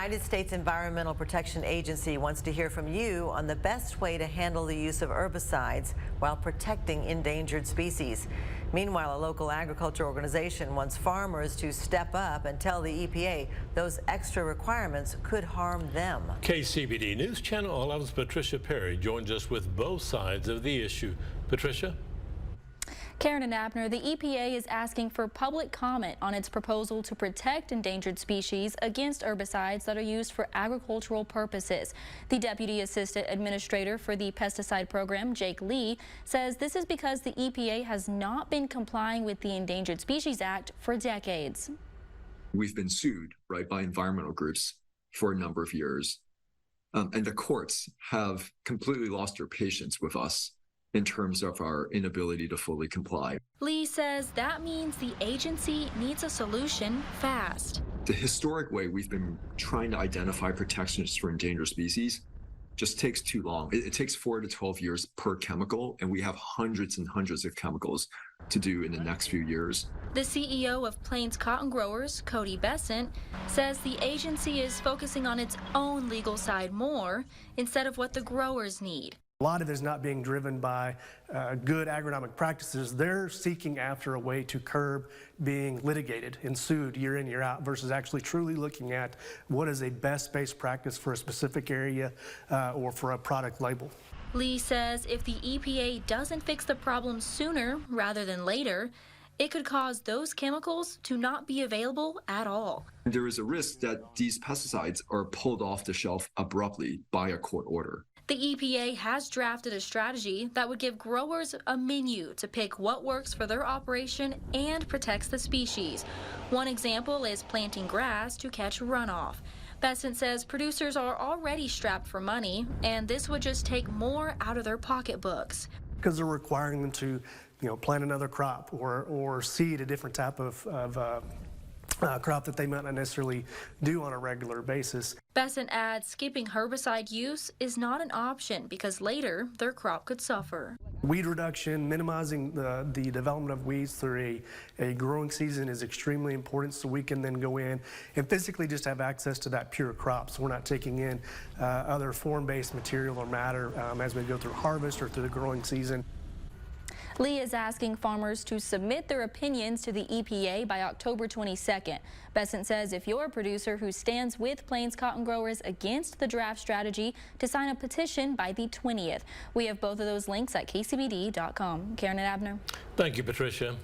United States Environmental Protection Agency wants to hear from you on the best way to handle the use of herbicides while protecting endangered species. Meanwhile, a local agriculture organization wants farmers to step up and tell the EPA those extra requirements could harm them. KCBD News Channel 11's Patricia Perry joins us with both sides of the issue. Patricia? Karen and Abner, the EPA is asking for public comment on its proposal to protect endangered species against herbicides that are used for agricultural purposes. The Deputy Assistant Administrator for the pesticide program, Jake Lee, says this is because the EPA has not been complying with the Endangered Species Act for decades. We've been sued, right, by environmental groups for a number of years, and the courts have completely lost their patience with us in terms of our inability to fully comply. Lee says that means the agency needs a solution fast. The historic way we've been trying to identify protections for endangered species just takes too long. It takes 4 to 12 years per chemical, and we have hundreds and hundreds of chemicals to do in the next few years. The CEO of Plains Cotton Growers, Cody Besant, says the agency is focusing on its own legal side more instead of what the growers need. A lot of it is not being driven by good agronomic practices. They're seeking after a way to curb being litigated and sued year in, year out versus actually truly looking at what is a best-based practice for a specific area or for a product label. Lee says if the EPA doesn't fix the problem sooner rather than later, it could cause those chemicals to not be available at all. There is a risk that these pesticides are pulled off the shelf abruptly by a court order. The EPA has drafted a strategy that would give growers a menu to pick what works for their operation and protects the species. One example is planting grass to catch runoff. Besant says producers are already strapped for money, and this would just take more out of their pocketbooks. Because they're requiring them to, plant another crop or seed a different type of crop that they might not necessarily do on a regular basis. Besant adds skipping herbicide use is not an option because later their crop could suffer. Weed reduction, minimizing the development of weeds through a growing season is extremely important, so we can then go in and physically just have access to that pure crop, so we're not taking in other foreign-based material or matter as we go through harvest or through the growing season. Lee is asking farmers to submit their opinions to the EPA by October 22nd. Besant says if you're a producer who stands with Plains Cotton Growers against the draft strategy, to sign a petition by the 20th. We have both of those links at kcbd.com. Karen and Abner. Thank you, Patricia.